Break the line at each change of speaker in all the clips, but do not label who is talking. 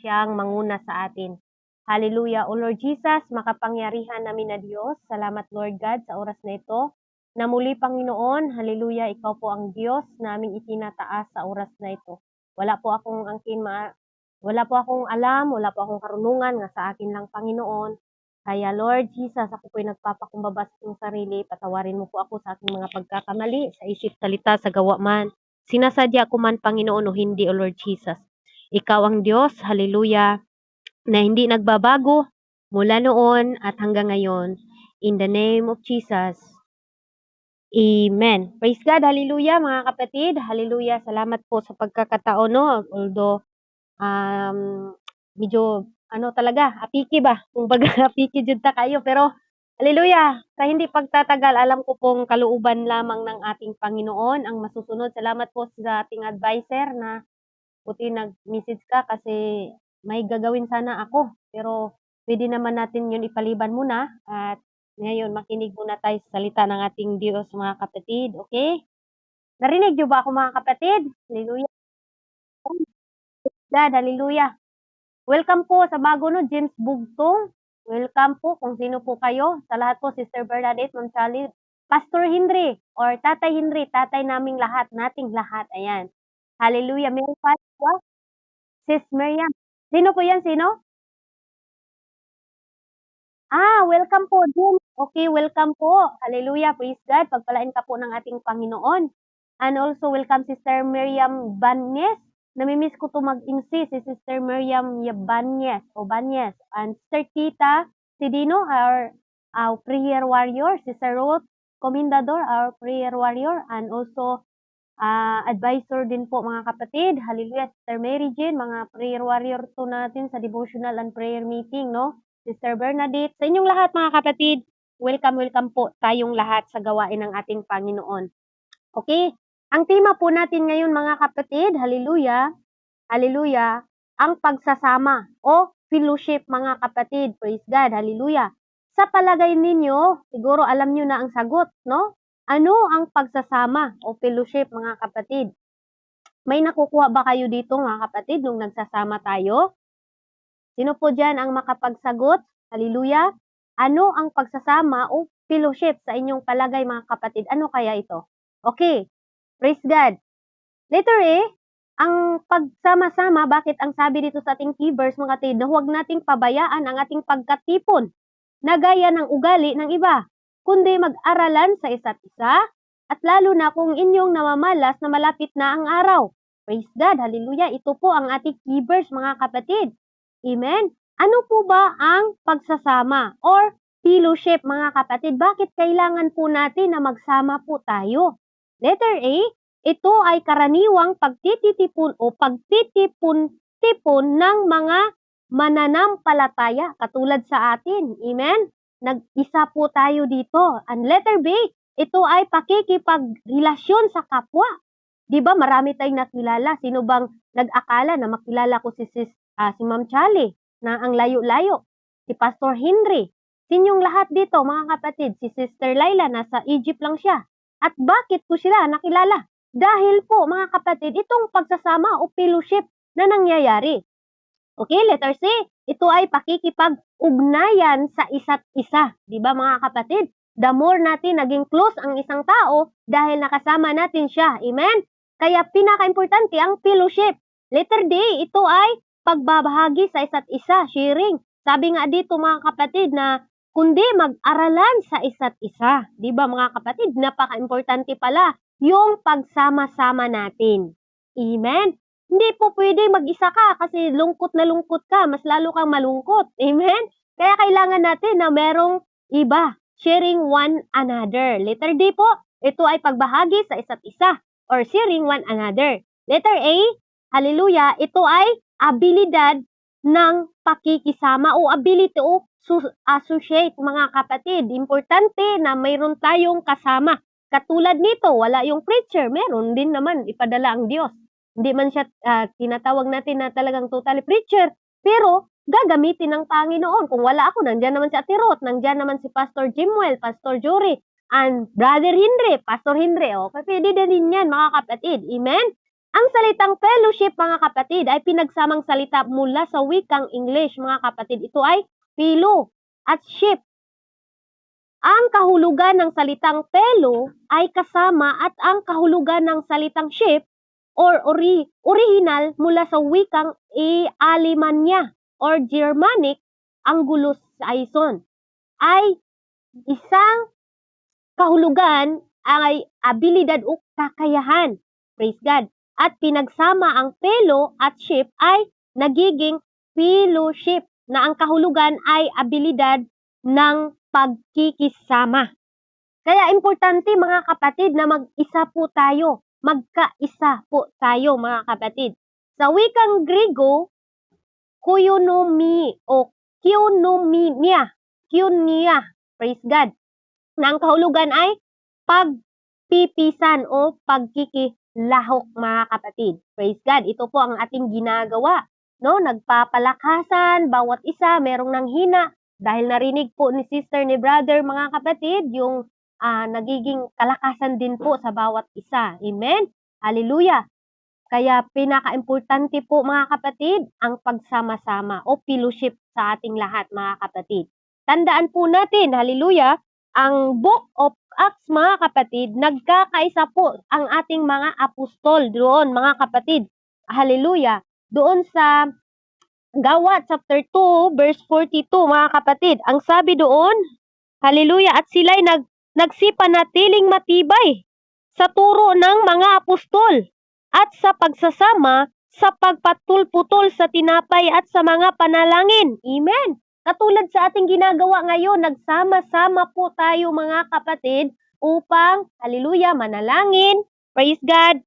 siyang manguna sa atin. Hallelujah. O Lord Jesus, makapangyarihan namin na Diyos. Salamat Lord God sa oras na ito. Na muli Panginoon, hallelujah, ikaw po ang Diyos na aming itinataas sa oras na ito. Wala po akong alam, wala po akong karunungan nga sa akin lang Panginoon. Kaya Lord Jesus, ako po'y nagpapakumbaba sa aking sarili. Patawarin mo po ako sa aking mga pagkakamali, sa isip, salita, sa gawa man. Sinasadya ko man Panginoon o hindi o Lord Jesus. Ikaw ang Diyos, hallelujah, na hindi nagbabago mula noon at hanggang ngayon. In the name of Jesus. Amen. Praise God, hallelujah mga kapatid. Hallelujah, salamat po sa pagkakataon, no? Although, medyo, talaga, apiki ba? Kung baga, apiki jud ta kayo. Pero, hallelujah, sa hindi pagtatagal, alam ko pong kalooban lamang ng ating Panginoon ang masusunod. Salamat po sa ating advisor na buti nag-message ka kasi may gagawin sana ako. Pero, pwede naman natin yun ipaliban muna at ngayon, makinig muna tayo sa salita ng ating Diyos, mga kapatid. Okay? Narinig niyo ba ako, mga kapatid? Hallelujah. God, hallelujah. Welcome po sa bago, no, James Bugtong. Welcome po kung sino po kayo. Sa lahat po, Sister Bernadette, Ma'am Charlie, Pastor Henry, or Tatay Henry, tatay naming lahat, nating lahat. Ayan. Hallelujah. Mary Pasqua, Sis Miriam. Sino po yan? Sino? Welcome po, Jim. Okay, welcome po. Hallelujah, praise God. Pagpalain ka po ng ating Panginoon. And also, welcome Sister Miriam Banyes. Namimiss ko to mag-MC, si Sister Miriam Banyes o Banyes. And Sister Tita Sidino, our prayer warrior. Sister Ruth Comendador, our prayer warrior. And also, advisor din po mga kapatid. Hallelujah, Sister Mary Jane, mga prayer warrior to natin sa devotional and prayer meeting, no? Sister Bernadette, sa inyong lahat mga kapatid, welcome po tayong lahat sa gawain ng ating Panginoon. Okay? Ang tema po natin ngayon mga kapatid, hallelujah, hallelujah, ang pagsasama o fellowship mga kapatid. Praise God, hallelujah. Sa palagay ninyo, siguro alam nyo na ang sagot, no? Ano ang pagsasama o fellowship mga kapatid? May nakukuha ba kayo dito mga kapatid nung nagsasama tayo? Sino po dyan ang makapagsagot? Hallelujah. Ano ang pagsasama o fellowship sa inyong palagay mga kapatid? Ano kaya ito? Okay. Praise God. Letter A, ang pagsama-sama, bakit ang sabi dito sa ating key verse mga kapatid, na huwag nating pabayaan ang ating pagkatipon na gaya ng ugali ng iba, kundi mag-aralan sa isa't isa at lalo na kung inyong namamalas na malapit na ang araw. Praise God. Hallelujah. Ito po ang ating key verse mga kapatid. Amen? Ano po ba ang pagsasama or fellowship mga kapatid? Bakit kailangan po natin na magsama po tayo? Letter A, ito ay karaniwang pagtitipon o pagtitipon-tipon ng mga mananampalataya katulad sa atin. Amen? Nag-isa po tayo dito. And letter B, ito ay pakikipagrelasyon sa kapwa. Diba marami tayong nakilala? Sino bang nag-akala na makilala ko si Ma'am Charlie na ang layo-layo? Si Pastor Henry. Sinyong lahat dito mga kapatid, si Sister Laila nasa Egypt lang siya. At bakit ko sila nakilala? Dahil po mga kapatid, itong pagsasama o fellowship na nangyayari. Okay, letter C. Ito ay pakikipag-ugnayan sa isa't isa. Diba mga kapatid? The more natin naging close ang isang tao dahil nakasama natin siya. Amen? Kaya pinaka-importante ang fellowship. Letter D, ito ay pagbabahagi sa isa't isa, sharing. Sabi nga dito mga kapatid na kundi mag-aralan sa isa't isa. Diba mga kapatid? Napaka-importante pala yung pagsama-sama natin. Amen? Hindi po pwede mag-isa ka kasi lungkot na lungkot ka. Mas lalo kang malungkot. Amen? Kaya kailangan natin na merong iba. Sharing one another. Letter D po, ito ay pagbahagi sa isa't isa or sharing one another. Letter A, hallelujah, ito ay abilidad ng pakikisama o ability o associate mga kapatid. Importante na mayroon tayong kasama. Katulad nito, wala yung preacher, meron din naman ipadala ang Diyos. Hindi man siya tinatawag natin na talagang totally preacher, pero gagamitin ng Panginoon. Kung wala ako, nandyan naman si Ate Ruth, nandyan naman si Pastor Jimwell, Pastor Jory, and Brother Henry, Pastor Henry. Okay, pwede din yan mga kapatid. Amen? Ang salitang fellowship, mga kapatid, ay pinagsamang salita mula sa wikang English, mga kapatid. Ito ay fellow at ship. Ang kahulugan ng salitang fellow ay kasama at ang kahulugan ng salitang ship or original mula sa wikang Alemanya or Germanic Anglo-Saxon ay isang kahulugan ay abilidad o kakayahan. Praise God. At pinagsama ang fellow at ship ay nagiging fellowship na ang kahulugan ay abilidad ng pagkikisama. Kaya importante, mga kapatid, na mag-isa po tayo. Magkaisa po tayo, mga kapatid. Sa wikang Grego, koinomi o koinonia, praise God, na ang kahulugan ay pagpipisan o pagkikilahok, mga kapatid. Praise God. Ito po ang ating ginagawa. No? Nagpapalakasan, bawat isa, merong nanghina. Dahil narinig po ni sister, ni brother, mga kapatid, yung nagiging kalakasan din po sa bawat isa. Amen? Hallelujah. Kaya pinaka-importante po, mga kapatid, ang pagsama-sama o fellowship sa ating lahat, mga kapatid. Tandaan po natin, hallelujah, ang Book of Acts, mga kapatid, nagkakaisa po ang ating mga apostol doon, mga kapatid. Hallelujah. Doon sa Gawa chapter 2 verse 42, mga kapatid. Ang sabi doon, hallelujah, at sila'y nagsipanatiling matibay sa turo ng mga apostol at sa pagsasama, sa pagpatulputol sa tinapay at sa mga panalangin. Amen. Katulad sa ating ginagawa ngayon, nagsama-sama po tayo, mga kapatid, upang, hallelujah, manalangin, praise God,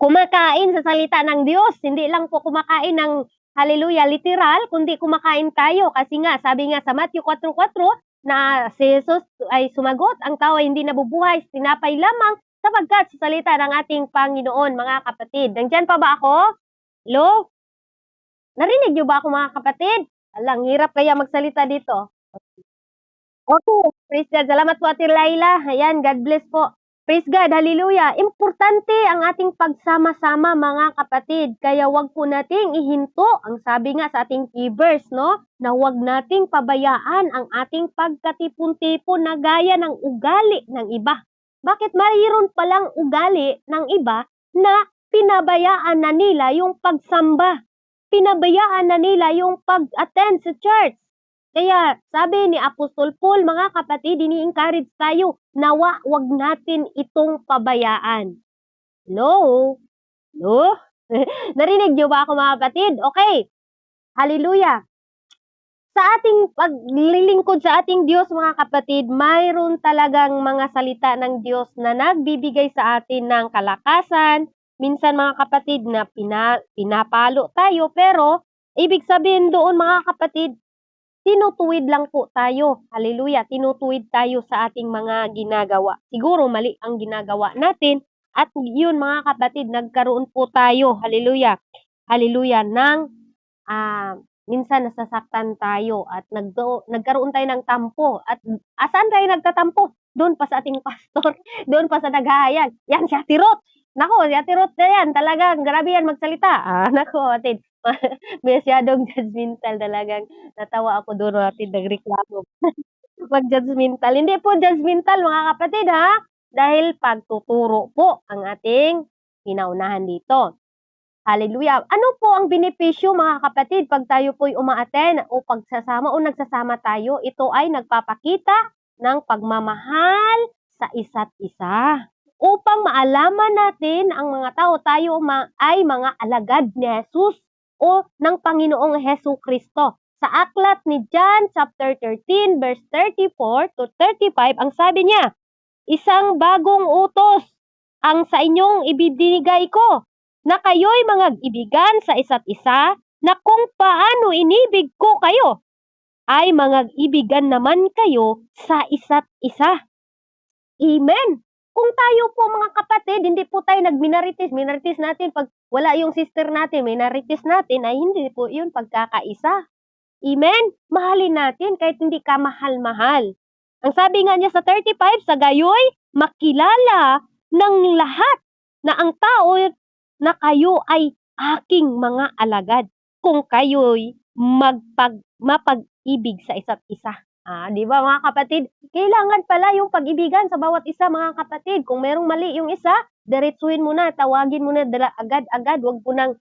kumakain sa salita ng Diyos. Hindi lang po kumakain ng, hallelujah, literal, kundi kumakain tayo. Kasi nga, sabi nga sa Matthew 4:4, na si Jesus ay sumagot, ang tao ay hindi nabubuhay sa tinapay lamang, sapagkat sa salita ng ating Panginoon, mga kapatid. Nandiyan pa ba ako? Hello? Narinig niyo ba ako, mga kapatid? Alang, hirap kaya magsalita dito. Okay, praise God. Salamat po, Ate Laila. Ayan, God bless po. Praise God, hallelujah. Importante ang ating pagsama-sama, mga kapatid. Kaya wag po nating ihinto. Ang sabi nga sa ating key verse, no? Na wag nating pabayaan ang ating pagkatipon-tipon na gaya ng ugali ng iba. Bakit mayroon palang ugali ng iba na pinabayaan na nila yung pagsamba? Pinabayaan na nila yung pag-attend sa church. Kaya sabi ni Apostol Paul, mga kapatid, ini-encourage tayo, nawa wag natin itong pabayaan. Hello? Hello? Narinig niyo ba ako, mga kapatid? Okay. Hallelujah. Sa ating paglilingkod sa ating Diyos, mga kapatid, mayroon talagang mga salita ng Diyos na nagbibigay sa atin ng kalakasan. Minsan, mga kapatid, na pinapalo tayo, pero ibig sabihin doon, mga kapatid, tinutuwid lang po tayo. Hallelujah. Tinutuwid tayo sa ating mga ginagawa. Siguro mali ang ginagawa natin at yun, mga kapatid, nagkaroon po tayo. Hallelujah. Hallelujah. Minsan nasasaktan tayo at nagkaroon tayo ng tampo. At saan tayo nagtatampo? Doon pa sa ating pastor. Doon pa sa naghahayag. Yan, si Ate Ruth. Nako, si Ate Ruth na yan. Talagang grabe yan magsalita. Nako, atid. Masyadong judgmental, talagang natawa ako doon, natin nagreklamo. Pag-judgmental. Hindi po judgmental, mga kapatid, ha? Dahil pagtuturo po ang ating pinaunahan dito. Hallelujah. Ano po ang benepisyo, mga kapatid, pag tayo po'y umaaten o pagsasama o nagsasama tayo? Ito ay nagpapakita ng pagmamahal sa isa't isa. Upang maalaman natin ang mga tao, tayo ay mga alagad ni Jesus o ng Panginoong Hesus Kristo. Sa aklat ni John chapter 13 verse 34 to 35, ang sabi niya, isang bagong utos ang sa inyong ibibigay ko, na kayo'y mag-ibigan sa isa't isa, na kung paano inibig ko kayo, ay mag-ibigan naman kayo sa isa't isa. Amen. Kung tayo po, mga kapatid, hindi po tayo minarites natin pag wala yung sister natin, minarites natin, ay hindi po yun pagkakaisa. Amen? Mahalin natin kahit hindi ka mahal-mahal. Ang sabi nga niya sa 35, sa gayoy, makilala ng lahat na ang tao na kayo ay aking mga alagad kung kayo'y mapag-ibig sa isa't isa. Di ba mga kapatid? Kailangan pala yung pag-ibigan sa bawat isa mga kapatid. Kung merong mali yung isa, diretsuhin mo na, tawagin mo na agad-agad, wag mo nang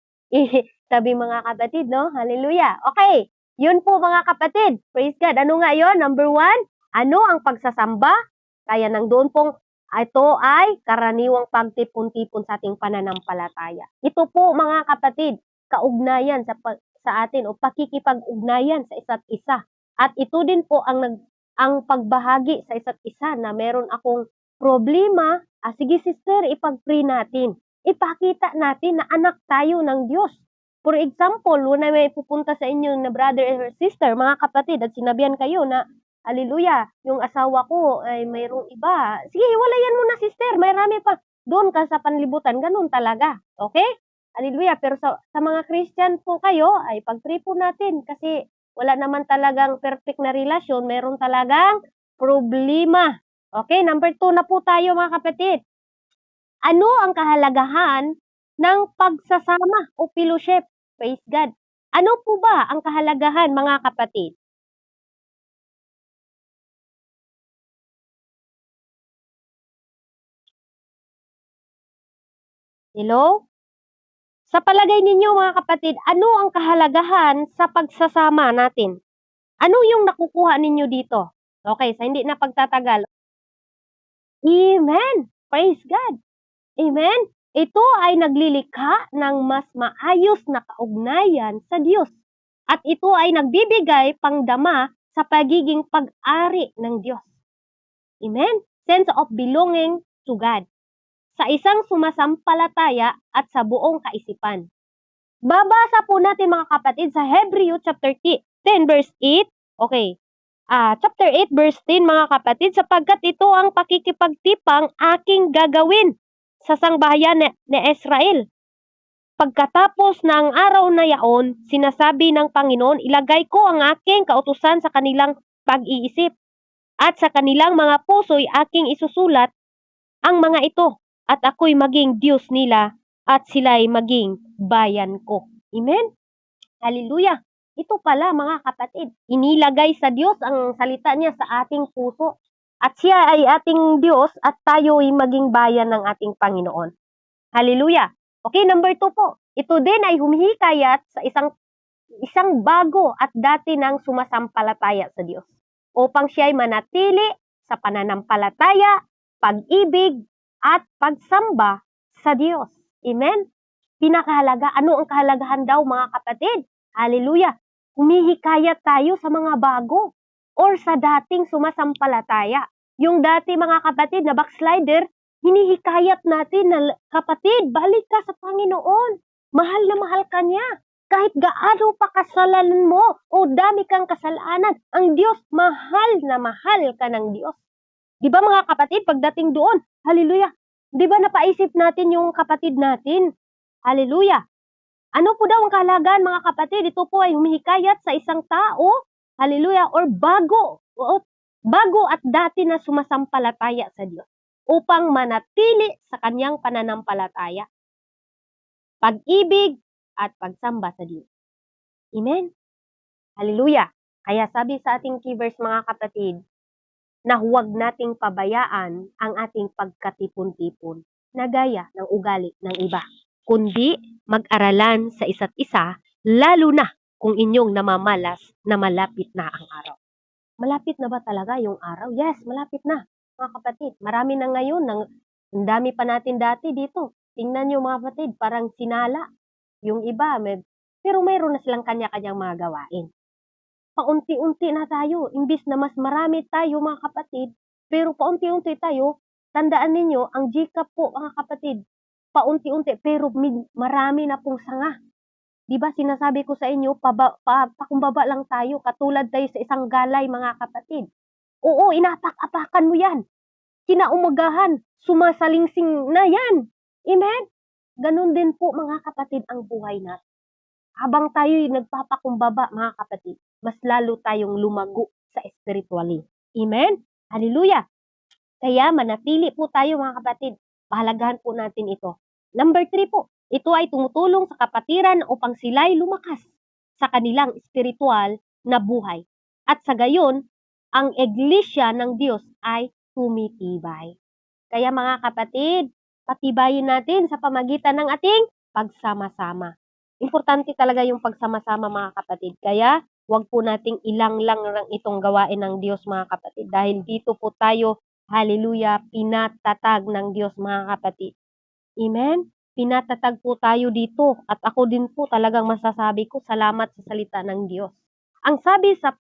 sabi mga kapatid, no? Hallelujah. Okay, yun po mga kapatid. Praise God. Ano nga yun? Number 1, ano ang pagsasamba? Kaya nang doon pong ito ay karaniwang pagtipon-tipon sa ating pananampalataya. Ito po mga kapatid, kaugnayan sa atin o pakikipag-ugnayan sa isa't isa. At ito din po ang pagbahagi sa isa't isa na meron akong problema. Sige sister, ipag-pray natin. Ipakita natin na anak tayo ng Diyos. For example, when may pupunta sa inyo na brother or sister, mga kapatid, at sinabihan kayo na, hallelujah, yung asawa ko ay mayroong iba. Sige, hiwalayan mo na sister, marami pa. Doon ka sa panlibutan, ganun talaga. Okay? Hallelujah. Pero sa mga Christian po kayo, ay pag-pray po natin kasi wala naman talagang perfect na relasyon, meron talagang problema. Okay, number 2 na po tayo mga kapatid. Ano ang kahalagahan ng pagsasama o fellowship? Praise God. Ano po ba ang kahalagahan mga kapatid? Hello? Sa palagay ninyo mga kapatid, ano ang kahalagahan sa pagsasama natin? Ano yung nakukuha ninyo dito? Okay, sa hindi na pagtatagal. Amen! Praise God! Amen? Ito ay naglilikha ng mas maayos na kaugnayan sa Diyos. At ito ay nagbibigay pangdama sa pagiging pag-ari ng Diyos. Amen? Sense of belonging to God. Sa isang sumasampalataya at sa buong kaisipan. Babasa po natin mga kapatid sa Hebreo chapter 10 verse 8. Okay. Chapter 8 verse 10 mga kapatid, sapagkat ito ang pakikipagtipang aking gagawin sa sangbahayan ni Israel. Pagkatapos ng araw na yaon, sinasabi ng Panginoon, ilagay ko ang aking kautusan sa kanilang pag-iisip at sa kanilang mga puso'y aking isusulat ang mga ito at ako'y maging Diyos nila at sila'y maging bayan ko. Amen? Hallelujah! Ito pala mga kapatid, inilagay sa Diyos ang salita niya sa ating puso. At siya ay ating Diyos at tayo ay maging bayan ng ating Panginoon. Hallelujah! Okay, number 2 po. Ito din ay humihikayat sa isang bago at dati nang sumasampalataya sa Diyos upang siya ay manatili sa pananampalataya, pag-ibig, at pagsamba sa Diyos. Amen? Pinakahalaga, ano ang kahalagahan daw mga kapatid? Hallelujah! Humihikayat tayo sa mga bago or sa dating sumasampalataya. Yung dati mga kapatid na backslider, hinihikayat natin na kapatid, balik ka sa Panginoon. Mahal na mahal ka niya. Kahit gaano pa kasalanan mo o dami kang kasalanan, ang Diyos, mahal na mahal ka ng Diyos. Di ba mga kapatid, pagdating doon, hallelujah, di ba napaisip natin yung kapatid natin? Hallelujah. Ano po daw ang kahalagahan mga kapatid? Ito po ay humihikayat sa isang tao, hallelujah, or bago at dati na sumasampalataya sa Diyos upang manatili sa kanyang pananampalataya, pag-ibig, at pagsamba sa Diyos. Amen? Hallelujah! Kaya sabi sa ating key verse mga kapatid, na huwag nating pabayaan ang ating pagkatipon-tipon na gaya ng ugali ng iba, kundi mag-aralan sa isa't isa, lalo na kung inyong namamalas na malapit na ang araw. Malapit na ba talaga yung araw? Yes, malapit na mga kapatid. Marami na ngayon, ang dami pa natin dati dito. Tingnan nyo mga kapatid, parang sinala. Yung iba, pero mayroon na silang kanya-kanyang mga gawain. Paunti-unti na tayo, imbis na mas marami tayo mga kapatid, pero paunti-unti tayo, tandaan ninyo, ang GCAP po mga kapatid, paunti-unti, pero marami na pong sanga. Diba sinasabi ko sa inyo, pakumbaba lang tayo, katulad tayo sa isang galay mga kapatid. Oo, inapak-apakan mo yan. Kinaumagahan, sumasalingsing na yan. Amen? Ganun din po mga kapatid ang buhay natin. Habang tayo'y nagpapakumbaba mga kapatid, mas lalo tayong lumago sa spiritually. Amen? Hallelujah! Kaya manatili po tayo mga kapatid. Pahalagahan po natin ito. Number 3 po, Ito ay tumutulong sa kapatiran upang sila'y lumakas sa kanilang espiritual na buhay. At sa gayon, ang iglesia ng Diyos ay tumitibay. Kaya mga kapatid, patibayin natin sa pamagitan ng ating pagsama-sama. Importante talaga yung pagsama-sama mga kapatid. Kaya wag po nating ilang lang itong gawain ng Diyos mga kapatid. Dahil dito po tayo, hallelujah, pinatatag ng Diyos mga kapatid. Amen? Pinatatag po tayo dito. At ako din po talagang masasabi ko, salamat sa salita ng Diyos. Ang sabi sa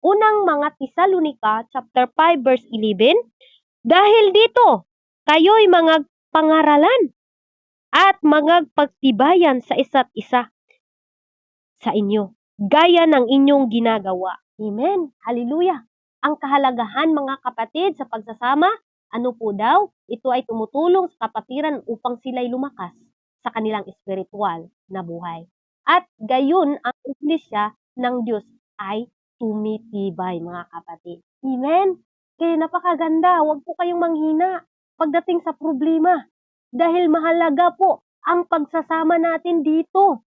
unang mga Tesalonica, chapter 5, verse 11, dahil dito, kayo'y mga pangaralan at mga pagtibayan sa isa't isa sa inyo, gaya ng inyong ginagawa. Amen. Hallelujah. Ang kahalagahan mga kapatid sa pagsasama, ano po daw? Ito ay tumutulong sa kapatiran upang sila'y lumakas sa kanilang espiritual na buhay. At gayon ang iglesia ng Diyos ay tumitibay mga kapatid. Amen. Kaya napakaganda, huwag po kayong manghina pagdating sa problema. Dahil mahalaga po ang pagsasama natin dito.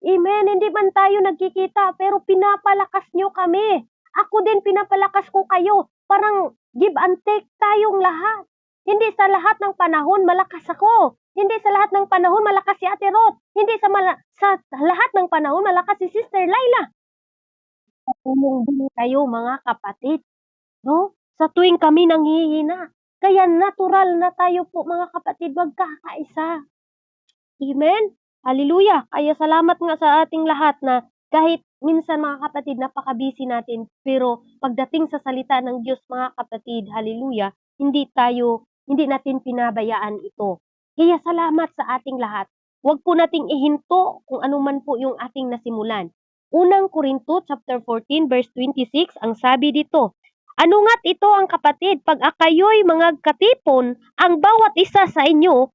Amen. Hindi man tayo nagkikita, pero pinapalakas nyo kami. Ako din pinapalakas ko kayo. Parang give and take tayong lahat. Hindi sa lahat ng panahon malakas ako. Hindi sa lahat ng panahon malakas si Ate Ruth. Hindi sa lahat ng panahon malakas si Sister Laila. Tulong din kayo mga kapatid. No? Sa tuwing kami nanghihina. Kaya natural na tayo po mga kapatid, magkakaisa. Amen? Hallelujah! Kaya salamat nga sa ating lahat na kahit minsan mga kapatid, napaka-busy natin, pero pagdating sa salita ng Diyos mga kapatid, hallelujah, hindi natin pinabayaan ito. Kaya salamat sa ating lahat. Huwag po nating ihinto kung ano man po yung ating nasimulan. Unang Korinto chapter 14 verse 26, ang sabi dito, ano nga't ito ang kapatid, pag akayo'y mga katipon, ang bawat isa sa inyo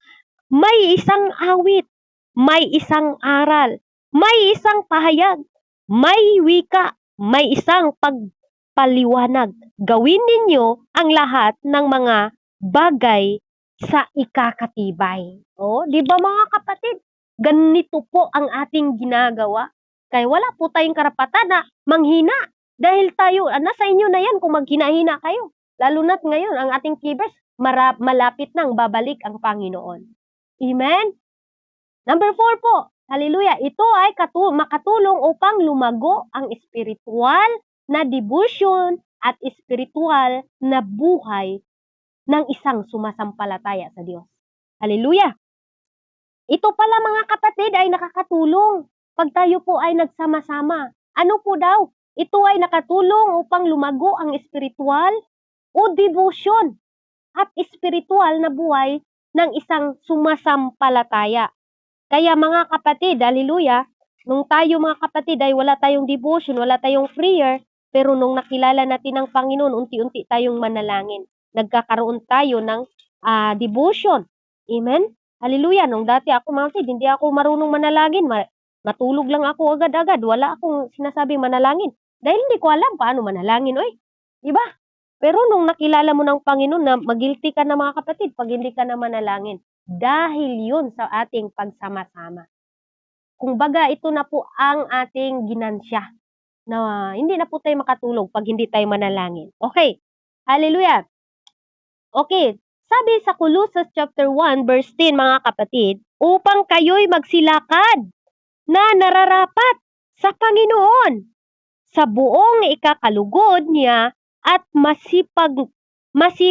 may isang awit, may isang aral, may isang pahayag, may wika, may isang pagpaliwanag. Gawin ninyo ang lahat ng mga bagay sa ikakatibay. Di ba mga kapatid? Ganito po ang ating ginagawa. Kaya wala po tayong karapatan na manghina. Dahil tayo, nasa inyo na yan kung maghina-hina kayo. Lalo na't ngayon, ang ating kibers, malapit nang babalik ang Panginoon. Amen? Number 4 po, hallelujah, ito ay makatulong upang lumago ang espiritual na devotion at espiritual na buhay ng isang sumasampalataya sa Diyos. Hallelujah! Ito pala mga kapatid ay nakakatulong pag tayo po ay nagsama-sama. Ano po daw? Ito ay nakatulong upang lumago ang espiritual o devotion at espiritual na buhay ng isang sumasampalataya. Kaya mga kapatid, hallelujah, nung tayo mga kapatid ay wala tayong devotion, wala tayong prayer, pero nung nakilala natin ang Panginoon, unti-unti tayong manalangin. Nagkakaroon tayo ng devotion. Amen? Hallelujah. Nung dati ako mga kapatid, hindi ako marunong manalangin. Matulog lang ako agad-agad. Wala akong sinasabing manalangin. Dahil hindi ko alam paano manalangin. Diba? Pero nung nakilala mo ng Panginoon na magilty ka na mga kapatid pag hindi ka na manalangin. Dahil yun sa ating pagsama-sama. Kumbaga, ito na po ang ating ginansya na hindi na po tayo makatulog pag hindi tayo manalangin. Okay. Hallelujah. Okay. Sabi sa Colossus chapter 1 verse 10 mga kapatid, upang kayo'y magsilakad na nararapat sa Panginoon sa buong ikakalugod niya at masipag mong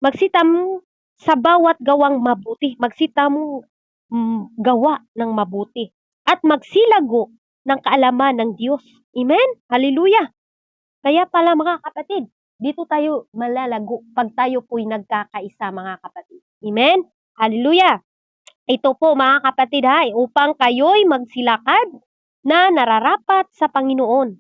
magsita mong sa bawat gawang mabuti, magsita mong gawa ng mabuti at magsilago ng kaalaman ng Diyos. Amen? Hallelujah! Kaya pala mga kapatid, dito tayo malalago pag tayo po'y nagkakaisa mga kapatid. Amen? Hallelujah! Ito po mga kapatid upang kayo'y magsilakad na nararapat sa Panginoon.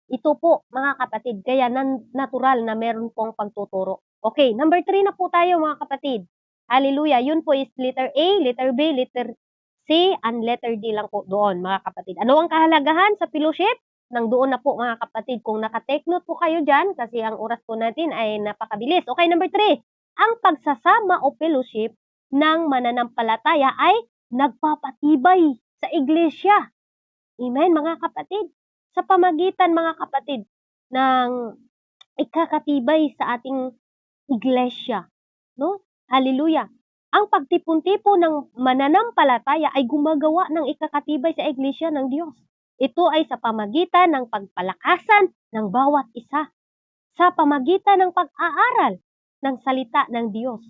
Ito po mga kapatid, kaya natural na meron pong pagtuturo. Okay, number 3 na po tayo mga kapatid. Hallelujah, yun po is letter A, letter B, letter C, and letter D lang po doon mga kapatid. Ano ang kahalagahan sa fellowship? doon na po mga kapatid. Kung naka-take note po kayo dyan, kasi ang oras po natin ay napakabilis. Okay, number 3. Ang pagsasama o fellowship ng mananampalataya ay nagpapatibay sa iglesia. Amen, mga kapatid. Sa pamagitan, mga kapatid, ng ikakatibay sa ating iglesia. No? Hallelujah. Ang pagtipon-tipon ng mananampalataya ay gumagawa ng ikakatibay sa iglesia ng Diyos. Ito ay sa pamagitan ng pagpalakasan ng bawat isa, sa pamagitan ng pag-aaral ng salita ng Diyos,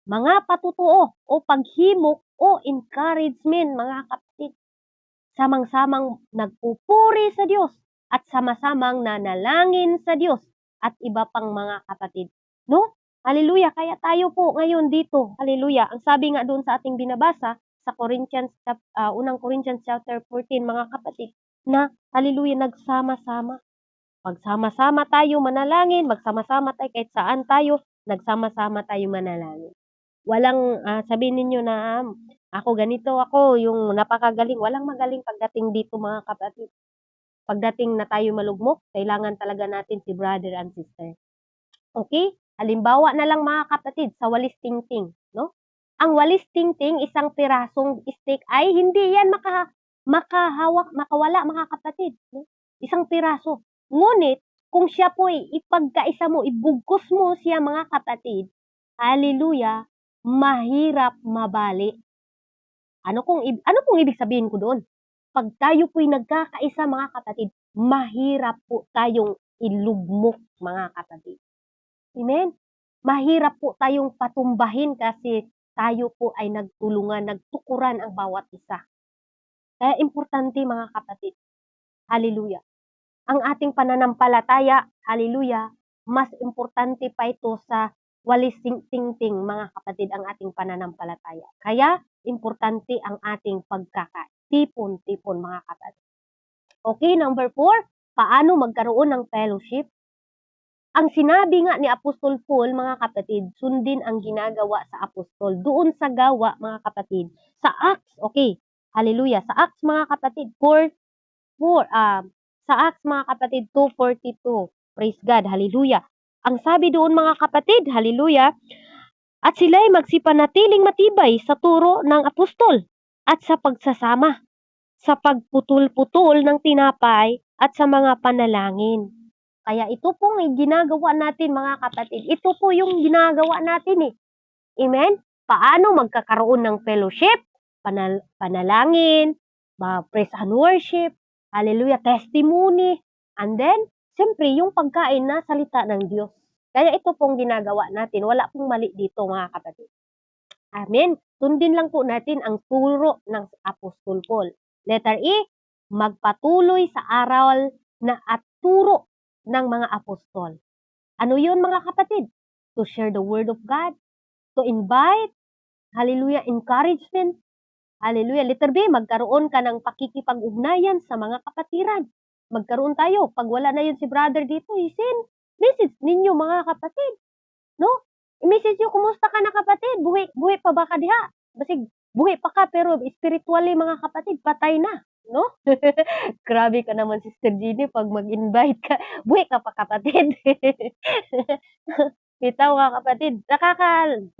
mga patutuo o paghimok o encouragement, mga kapatid. Samang-samang nagpupuri sa Diyos at sama-samang nanalangin sa Diyos at iba pang mga kapatid. No? Hallelujah. Kaya tayo po ngayon dito, hallelujah. Ang sabi nga doon sa ating binabasa sa unang Corinthians chapter 14, mga kapatid, na hallelujah, nagsama-sama. Magsama-sama tayo manalangin, magsama-sama tayo kahit saan tayo, nagsama-sama tayo manalangin. Walang sabihin ninyo na ako ganito, ako yung napakagaling. Walang magaling pagdating dito, mga kapatid. Pagdating na tayo malugmok, kailangan talaga natin si brother and sister. Okay? Halimbawa na lang, mga kapatid, sa walis tingting, no? Ang walis tingting, isang pirasong stick ay hindi yan makawala, mga kapatid, no? Isang piraso. Ngunit kung siya po ipagkaisa mo, ibugkos mo siya, mga kapatid, hallelujah, mahirap mabali. Ano pong ibig sabihin ko doon? Pag tayo po'y nagkakaisa, mga kapatid, mahirap po tayong ilugmok, mga kapatid. Amen? Mahirap po tayong patumbahin kasi tayo po ay nagtulungan, nagtukuran ang bawat isa. Kaya importante, mga kapatid, hallelujah, ang ating pananampalataya, hallelujah, mas importante pa ito sa walis tingting, mga kapatid, ang ating pananampalataya. Kaya, importante ang ating pagkakatipon-tipon, mga kapatid. Okay, number 4, paano magkaroon ng fellowship? Ang sinabi nga ni Apostol Paul, mga kapatid, sundin ang ginagawa sa apostol. Doon sa gawa, mga kapatid, sa Acts, okay, hallelujah, sa Acts, mga kapatid, sa Acts, mga kapatid, 2:42, praise God, hallelujah. Ang sabi doon, mga kapatid, hallelujah, at sila'y magsipanatiling matibay sa turo ng apostol at sa pagsasama, sa pagputol-putol ng tinapay at sa mga panalangin. Kaya ito pong ginagawa natin, mga kapatid. Ito po yung ginagawa natin eh. Amen? Paano magkakaroon ng fellowship, panalangin, praise and worship, hallelujah, testimony, and then, siyempre, yung pagkain na salita ng Diyos. Kaya ito pong ginagawa natin. Wala pong mali dito, mga kapatid. Amen. Sundin lang po natin ang turo ng Apostol Paul. Letter E, magpatuloy sa aral na at turo ng mga apostol. Ano yun, mga kapatid? To share the word of God, to invite, hallelujah, encouragement, hallelujah. Letter B, magkaroon ka ng pakikipag-ugnayan sa mga kapatiran. Magkaroon tayo. Pag wala na yun si brother dito, message ninyo, mga kapatid. No? I-message nyo, kumusta ka na, kapatid? Buhay pa ba ka diha? Basig, buhay pa ka, pero spiritually, mga kapatid, patay na. No? Grabe ka naman, Sister Jeannie, pag mag-invite ka. Buhay ka pa, kapatid. Bitaw, mga kapatid,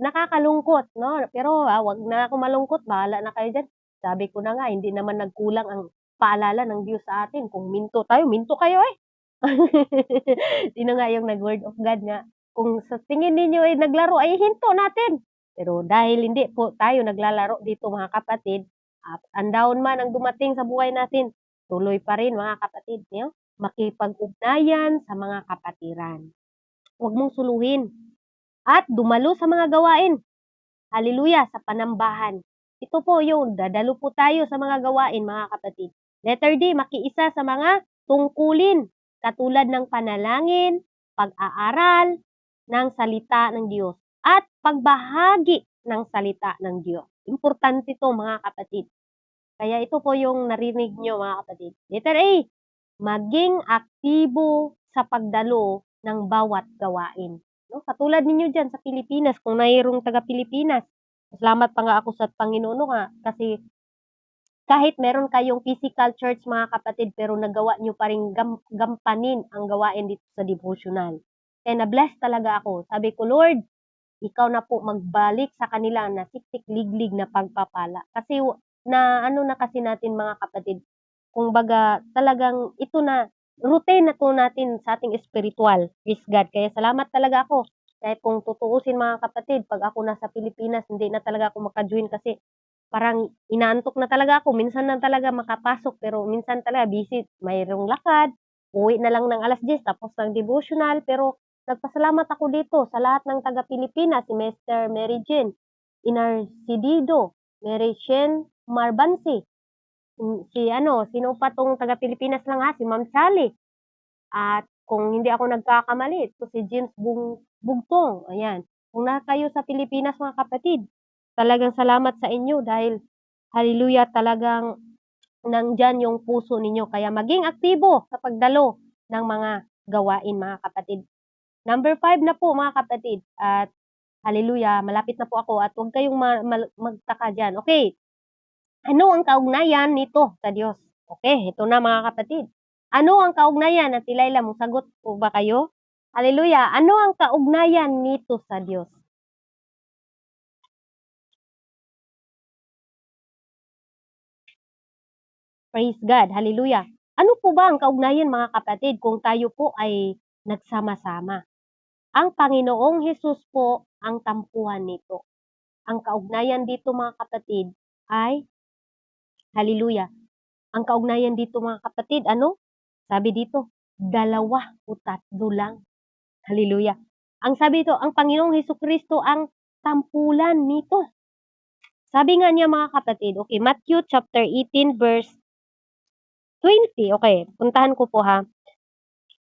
nakakalungkot, no? Pero wag na ako malungkot, bahala na kayo dyan. Sabi ko na nga, hindi naman nagkulang ang paalala ng Diyos sa atin. Kung minto tayo, minto kayo eh. Sino nga yung nag-word of God nga? Kung sa tingin ninyo ay naglaro, ay hinto natin. Pero dahil hindi po tayo naglalaro dito, mga kapatid, up and down man ang dumating sa buhay natin, tuloy pa rin, mga kapatid, makipag-ugnayan sa mga kapatiran. Huwag mong suluhin. At dumalo sa mga gawain. Hallelujah, sa panambahan. Ito po yung dadalo po tayo sa mga gawain, mga kapatid. Letter D, makiisa sa mga tungkulin, katulad ng panalangin, pag-aaral ng salita ng Diyos, at pagbahagi ng salita ng Diyos. Importante ito, mga kapatid. Kaya ito po yung narinig nyo, mga kapatid. Letter A, maging aktibo sa pagdalo ng bawat gawain. No? Katulad ninyo dyan sa Pilipinas, kung mayroong taga-Pilipinas, salamat pa nga ako sa Panginoon nga, kasi kahit meron kayong physical church mga kapatid, pero nagawa nyo pa rin gampanin ang gawain dito sa devotional. Kaya na-bless talaga ako. Sabi ko, Lord, ikaw na po magbalik sa kanila na siktik-liglig na pagpapala. Kasi na ano na kasi natin mga kapatid, kung baga talagang ito na, routine na to natin sa ating spiritual. Praise God. Kaya salamat talaga ako. Kahit kung tutuusin mga kapatid, pag ako nasa Pilipinas, hindi na talaga ako makajoin kasi parang inaantok na talaga ako. Minsan na talaga makapasok, pero minsan talaga busy. Mayroong lakad, uwi na lang ng alas 10, tapos ng devotional. Pero nagpasalamat ako dito sa lahat ng taga-Pilipinas, si Mr. Mary Jane Inarcidido, Mary Shen Marbansi, sino pa tong taga-Pilipinas lang si Ma'am Sally. At kung hindi ako nagkakamali, ito si James Bugtong. Ayan. Kung na kayo sa Pilipinas mga kapatid, talagang salamat sa inyo dahil hallelujah, talagang nandyan yung puso ninyo. Kaya maging aktibo sa pagdalo ng mga gawain mga kapatid. Number 5 na po mga kapatid. At hallelujah, malapit na po ako at huwag kayong magtaka dyan. Okay, ano ang kaugnayan nito sa Diyos? Okay, ito na mga kapatid. Ano ang kaugnayan? At Layla, sagot po ba kayo? Hallelujah. Ano ang kaugnayan nito sa Diyos? Praise God. Hallelujah. Ano po ba ang kaugnayan mga kapatid kung tayo po ay nagsama-sama? Ang Panginoong Hesus po ang tampuhan nito. Ang kaugnayan dito mga kapatid ay, hallelujah, ang kaugnayan dito mga kapatid, ano? Sabi dito, 2 o 3 lang. Hallelujah. Ang sabi dito, ang Panginoong Hesukristo ang tampulan nito. Sabi nga niya mga kapatid, okay, Matthew chapter 18 verse 20. Okay, puntahan ko po ha.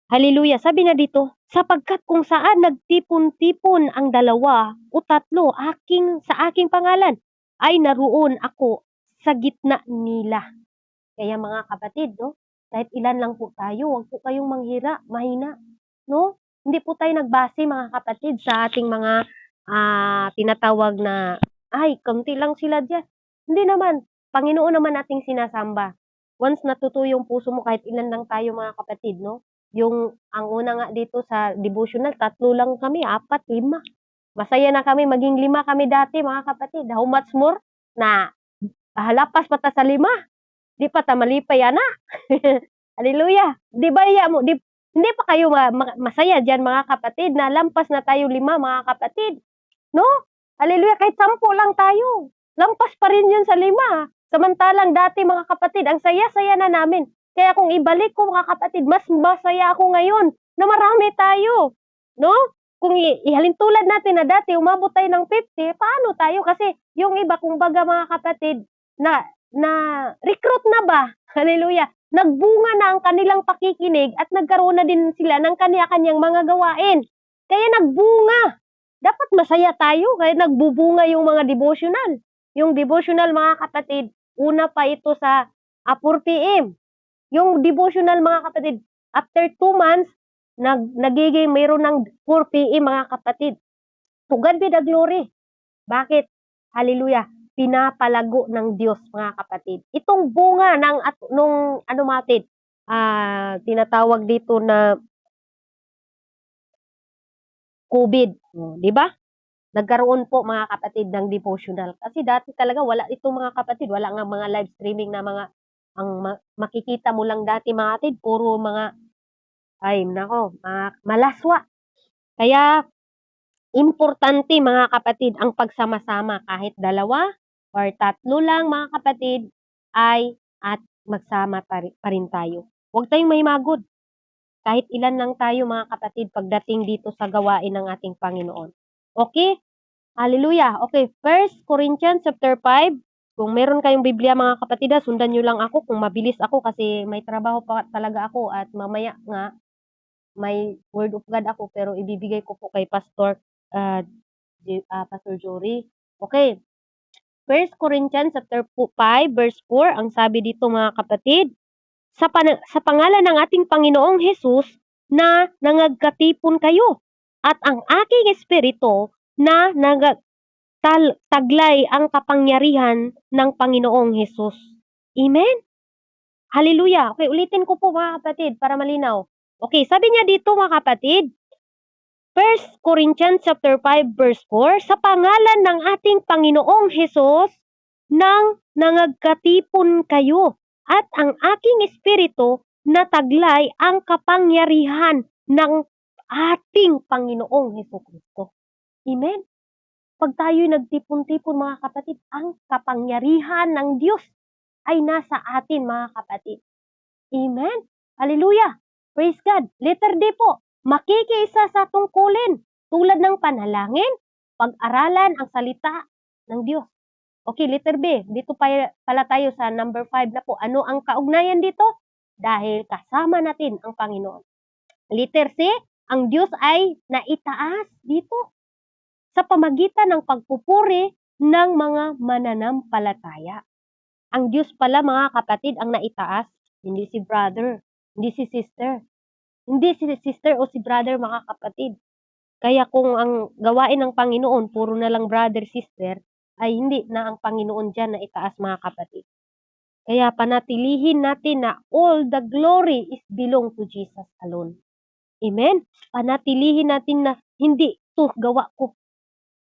Hallelujah. Sabi na dito, sapagkat kung saan nagtipon-tipon ang 2 o 3 sa aking pangalan, ay naroon ako sa gitna nila. Kaya mga kapatid, no, kahit ilan lang po tayo, huwag po kayong mahina, no? Hindi po tayo nagbase mga kapatid sa ating mga tinatawag na, ay, konti lang sila diyan. Hindi naman, Panginoon naman nating sinasamba. Once natuto yung puso mo, kahit ilan lang tayo mga kapatid, no? Ang una nga dito sa devotional, 3 lang kami, 4, 5. Masaya na kami, maging 5 kami dati mga kapatid. How much more na halapas pa ta sa 5? Di pa ta malipay, ana. Hallelujah. Di ba hindi pa kayo masaya dyan mga kapatid na lampas na tayo 5 mga kapatid? No? Hallelujah. Kahit 10 lang tayo. Lampas pa rin yun sa 5. Samantalang dati mga kapatid, ang saya-saya na namin. Kaya kung ibalik ko mga kapatid, mas masaya ako ngayon na marami tayo. No? Kung ihalin tulad natin na dati umabot tayo ng 50, paano tayo? Kasi yung iba, kung baga mga kapatid, na recruit na ba? Hallelujah. Nagbunga na ang kanilang pakikinig at nagkaroon na din sila ng kanya-kanyang mga gawain. Kaya nagbunga. Dapat masaya tayo kaya nagbubunga yung mga devotional. Yung devotional mga kapatid, una pa ito sa 4 PM. Yung devotional mga kapatid, after 2 months, nagiging mayroon ng 4 PM mga kapatid. To God be the glory. Bakit? Hallelujah. Pinapalago ng Diyos mga kapatid. Itong bunga nung ano matid, tinatawag dito na COVID, di ba? Nagkaroon po mga kapatid ng devotional. Kasi dati talaga wala itong mga kapatid, wala nga mga live streaming na makikita mo lang dati mga kapatid, puro mga, malaswa. Kaya, importante mga kapatid ang pagsama-sama kahit 2 or 3 lang mga kapatid at magsama pa rin tayo. Huwag tayong mahimagod. Kahit ilan lang tayo mga kapatid pagdating dito sa gawain ng ating Panginoon. Okay? Hallelujah. Okay, 1 Corinthians chapter 5. Kung meron kayong Biblia mga kapatid, sundan nyo lang ako kung mabilis ako kasi may trabaho pa talaga ako at mamaya nga may word of God ako pero ibibigay ko po kay Pastor Jory. Okay. 1 Corinthians chapter 5 verse 4, ang sabi dito mga kapatid, sa pangalan ng ating Panginoong Hesus na nangagkatipon kayo at ang aking espiritu na taglay ang kapangyarihan ng Panginoong Hesus. Amen? Hallelujah. Okay, ulitin ko po mga kapatid para malinaw. Okay, sabi niya dito mga kapatid, 1 Corinthians chapter 5 verse 4, sa pangalan ng ating Panginoong Hesus, nang nangagkatipon kayo, at ang aking espiritu na taglay ang kapangyarihan ng ating Panginoong Hesukristo. Amen? Pag tayo'y nagtipon-tipon mga kapatid, ang kapangyarihan ng Diyos ay nasa atin mga kapatid. Amen? Hallelujah! Praise God! Letter D po, makikiisa sa tungkulin tulad ng panalangin, pag-aralan ang salita ng Diyos. Okay, letter B. Dito pala tayo sa number 5 na po. Ano ang kaugnayan dito? Dahil kasama natin ang Panginoon. Letter C, ang Diyos ay naitaas dito sa pamagitan ng pagpupuri ng mga mananampalataya. Ang Diyos pala mga kapatid ang naitaas, hindi si brother, hindi si sister. Hindi si sister o si brother mga kapatid. Kaya kung ang gawain ng Panginoon, puro na lang brother, sister, ay hindi na ang Panginoon dyan na itaas mga kapatid. Kaya panatilihin natin na all the glory is belong to Jesus alone. Amen? Panatilihin natin na hindi to gawa ko.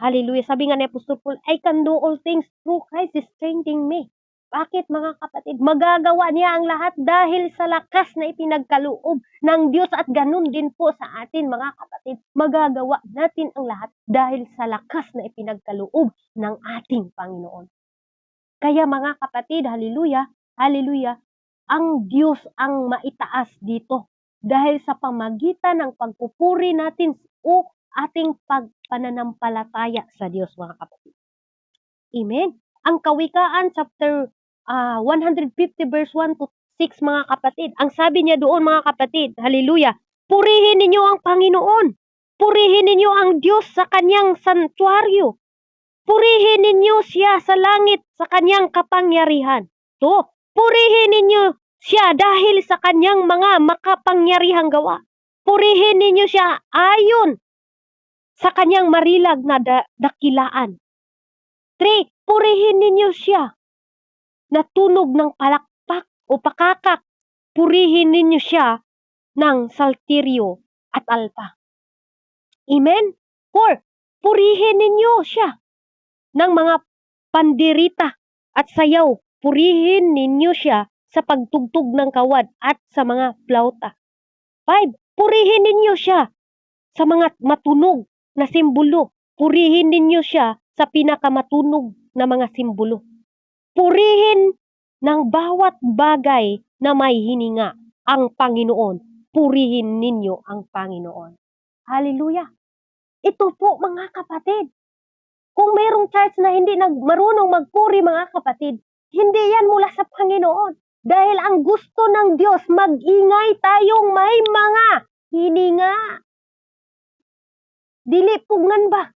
Hallelujah. Sabi nga ni Apostol Paul, I can do all things through Christ is strengthening me. Bakit mga kapatid? Magagawa niya ang lahat dahil sa lakas na ipinagkaloob ng Diyos, at ganun din po sa atin mga kapatid. Magagawa natin ang lahat dahil sa lakas na ipinagkaloob ng ating Panginoon. Kaya mga kapatid, hallelujah, hallelujah, ang Diyos ang maitaas dito dahil sa pamagitan ng pagpupuri natin o ating pagpananampalataya sa Diyos mga kapatid. Amen? Ang Kawikaan chapter 150 verse 1 to 6 mga kapatid. Ang sabi niya doon mga kapatid, hallelujah, purihin ninyo ang Panginoon. Purihin ninyo ang Diyos sa kanyang santuaryo. Purihin ninyo siya sa langit sa kanyang kapangyarihan. To, purihin ninyo siya dahil sa kanyang mga makapangyarihang gawa. Purihin ninyo siya ayon sa kanyang marilag na dakilaan. 3, purihin ninyo siya na tunog ng palakpak o pakakak. Purihin ninyo siya ng saltiryo at alpa. Amen? 4, purihin ninyo siya ng mga pandirita at sayaw. Purihin ninyo siya sa pagtugtog ng kawad at sa mga flauta. 5, purihin ninyo siya sa mga matunog na simbolo. Purihin ninyo siya sa pinakamatunog na mga simbolo. Purihin ng bawat bagay na may hininga ang Panginoon. Purihin ninyo ang Panginoon. Hallelujah! Ito po mga kapatid. Kung mayroong church na hindi marunong magpuri mga kapatid, hindi yan mula sa Panginoon. Dahil ang gusto ng Diyos, mag-ingay tayong may mga hininga. Dili pugngan ba?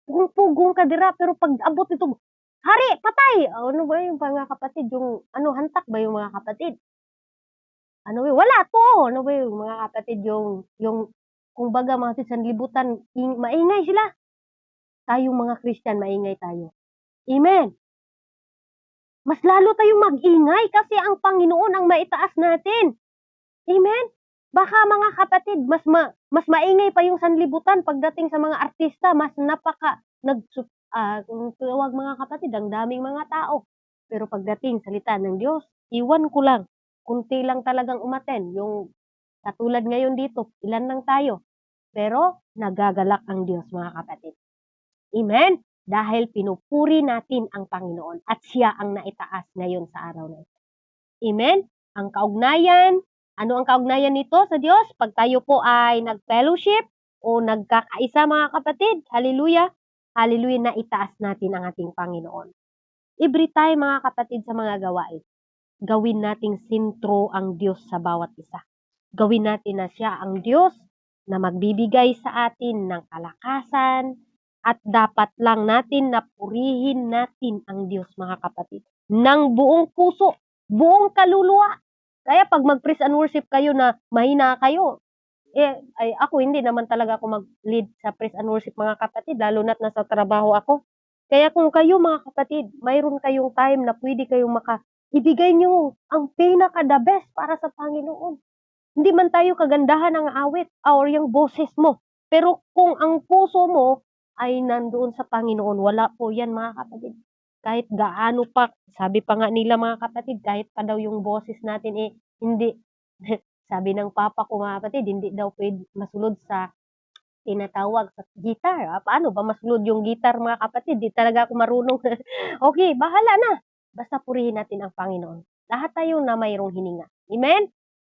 Pugong ka dira, pero pag abot ito, hari, patay! Ano ba yung mga kapatid? Yung hantak ba yung mga kapatid? Wala to! Ano ba yung mga kapatid? Yung kung baga mga sanlibutan, maingay sila. Tayong mga Christian, maingay tayo. Amen! Mas lalo tayong mag-ingay kasi ang Panginoon ang maitaas natin. Amen? Baka mga kapatid, mas maingay pa yung sanlibutan pagdating sa mga artista, mas kung tawag mga kapatid, ang daming mga tao. Pero pagdating salita ng Diyos, iwan ko lang, kunti lang talagang umaten. Yung katulad ngayon dito, ilan lang tayo. Pero nagagalak ang Diyos mga kapatid. Amen? Dahil pinupuri natin ang Panginoon at siya ang naitaas ngayon sa araw na ito. Amen? Ang kaugnayan, ano ang kaugnayan nito sa Diyos? Pag tayo po ay nag-fellowship o nagkakaisa mga kapatid, hallelujah, hallelujah, na itaas natin ang ating Panginoon. Every time mga kapatid sa mga gawain, gawin nating sentro ang Diyos sa bawat isa. Gawin natin na siya ang Diyos na magbibigay sa atin ng kalakasan, at dapat lang natin na purihin natin ang Diyos mga kapatid ng buong puso, buong kaluluwa. Kaya pag mag-praise and worship kayo na mahina kayo, ako hindi naman talaga ako mag-lead sa praise and worship mga kapatid, lalo na't nasa trabaho ako. Kaya kung kayo mga kapatid, mayroon kayong time na pwede kayong ibigay niyo ang pinaka-the best para sa Panginoon. Hindi man tayo kagandahan ng awit or yung boses mo. Pero kung ang puso mo ay nandoon sa Panginoon, wala po yan mga kapatid. Kahit gaano pa, sabi pa nga nila mga kapatid, kahit pa daw yung boses natin hindi. Sabi ng papa ko mga kapatid, hindi daw pwede masulod sa tinatawag sa gitar. Paano ba masulod yung gitar mga kapatid? Di talaga ako marunong. Okay, bahala na. Basta purihin natin ang Panginoon. Lahat tayo na mayroong hininga. Amen?